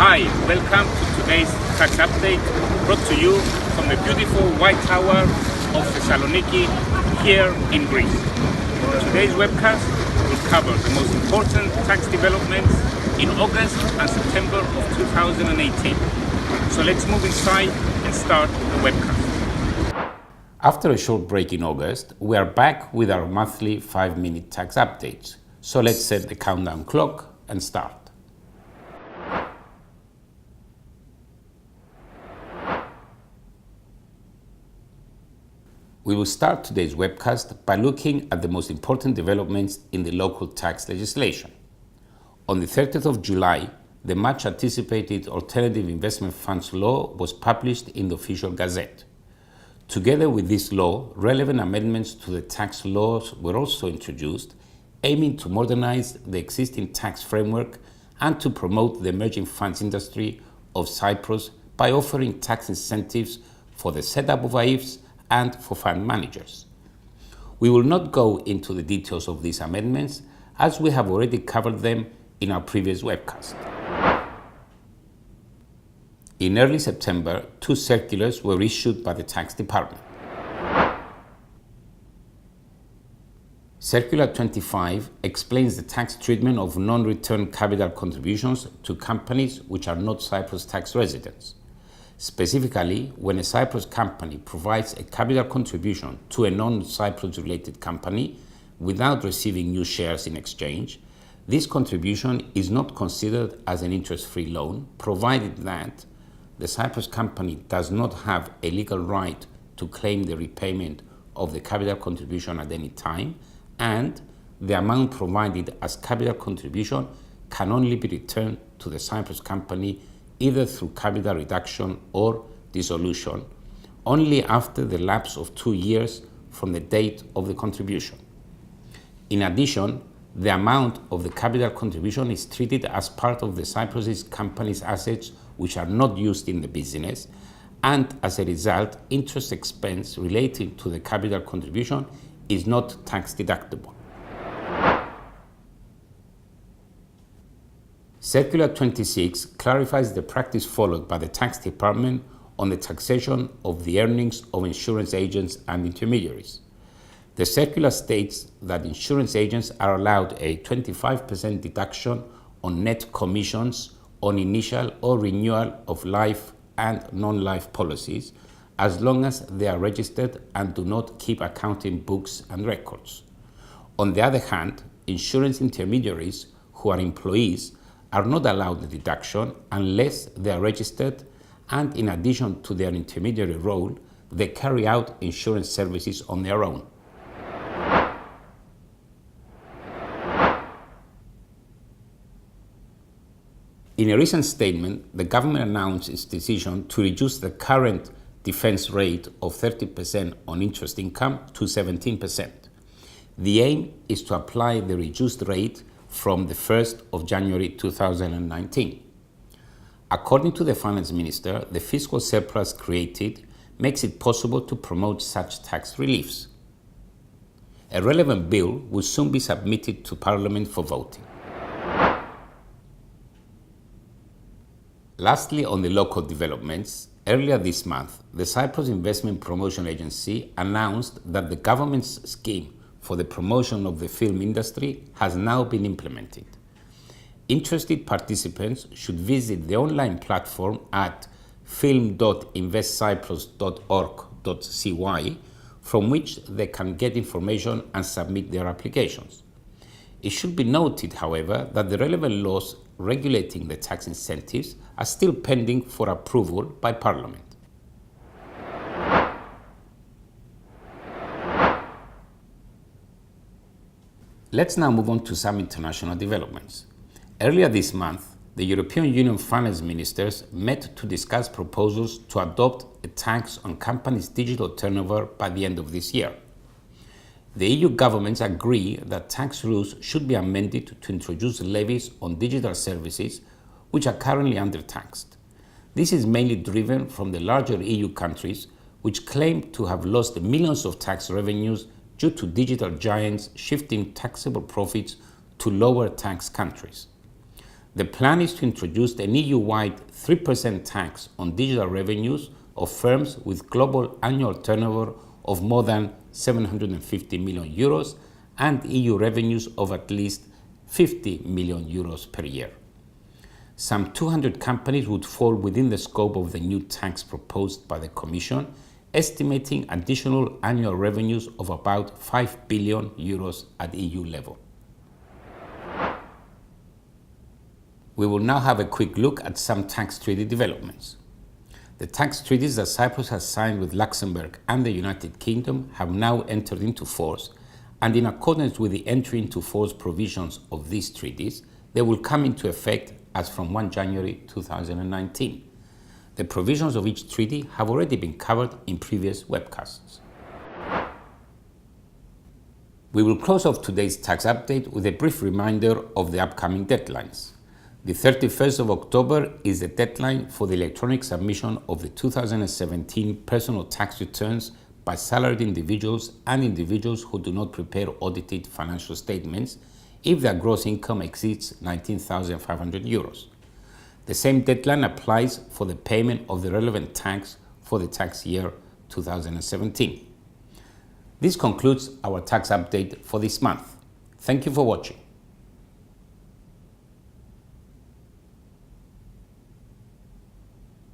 Hi, welcome to today's tax update brought to you from the beautiful White Tower of Thessaloniki here in Greece. Today's webcast will cover the most important tax developments in August and September of 2018. So let's move inside and start the webcast. After a short break in August, we are back with our monthly 5-minute tax updates. So let's set the countdown clock and start. We will start today's webcast by looking at the most important developments in the local tax legislation. On the 30th of July, the much anticipated Alternative Investment Funds Law was published in the official Gazette. Together with this law, relevant amendments to the tax laws were also introduced, aiming to modernize the existing tax framework and to promote the emerging funds industry of Cyprus by offering tax incentives for the setup of AIFs and for fund managers. We will not go into the details of these amendments as we have already covered them in our previous webcast. In early September, 2 circulars were issued by the Tax Department. Circular 25 explains the tax treatment of non-return capital contributions to companies which are not Cyprus tax residents. Specifically, when a Cyprus company provides a capital contribution to a non-Cyprus related company without receiving new shares in exchange, this contribution is not considered as an interest-free loan, provided that the Cyprus company does not have a legal right to claim the repayment of the capital contribution at any time, and the amount provided as capital contribution can only be returned to the Cyprus company either through capital reduction or dissolution, only after the lapse of 2 years from the date of the contribution. In addition, the amount of the capital contribution is treated as part of the Cyprus company's assets which are not used in the business, and as a result, interest expense relating to the capital contribution is not tax deductible. Circular 26 clarifies the practice followed by the Tax Department on the taxation of the earnings of insurance agents and intermediaries. The circular states that insurance agents are allowed a 25% deduction on net commissions on initial or renewal of life and non-life policies, as long as they are registered and do not keep accounting books and records. On the other hand, insurance intermediaries who are employees are not allowed the deduction unless they are registered, and in addition to their intermediary role, they carry out insurance services on their own. In a recent statement, the government announced its decision to reduce the current defense rate of 30% on interest income to 17%. The aim is to apply the reduced rate from the 1st of January 2019. According to the Finance Minister, the fiscal surplus created makes it possible to promote such tax reliefs. A relevant bill will soon be submitted to Parliament for voting. Lastly, on the local developments, earlier this month, the Cyprus Investment Promotion Agency announced that the government's scheme for the promotion of the film industry has now been implemented. Interested participants should visit the online platform at film.investcyprus.org.cy, from which they can get information and submit their applications. It should be noted, however, that the relevant laws regulating the tax incentives are still pending for approval by Parliament. Let's now move on to some international developments. Earlier this month, the European Union finance ministers met to discuss proposals to adopt a tax on companies' digital turnover by the end of this year. The EU governments agree that tax rules should be amended to introduce levies on digital services which are currently undertaxed. This is mainly driven from the larger EU countries which claim to have lost millions of tax revenues due to digital giants shifting taxable profits to lower tax countries. The plan is to introduce an EU-wide 3% tax on digital revenues of firms with global annual turnover of more than 750 million euros and EU revenues of at least 50 million euros per year. Some 200 companies would fall within the scope of the new tax proposed by the Commission, estimating additional annual revenues of about 5 billion euros at EU level. We will now have a quick look at some tax treaty developments. The tax treaties that Cyprus has signed with Luxembourg and the United Kingdom have now entered into force, and in accordance with the entry into force provisions of these treaties, they will come into effect as from 1 January 2019. The provisions of each treaty have already been covered in previous webcasts. We will close off today's tax update with a brief reminder of the upcoming deadlines. The 31st of October is the deadline for the electronic submission of the 2017 personal tax returns by salaried individuals and individuals who do not prepare audited financial statements if their gross income exceeds 19,500 euros. The same deadline applies for the payment of the relevant tax for the tax year 2017. This concludes our tax update for this month. Thank you for watching.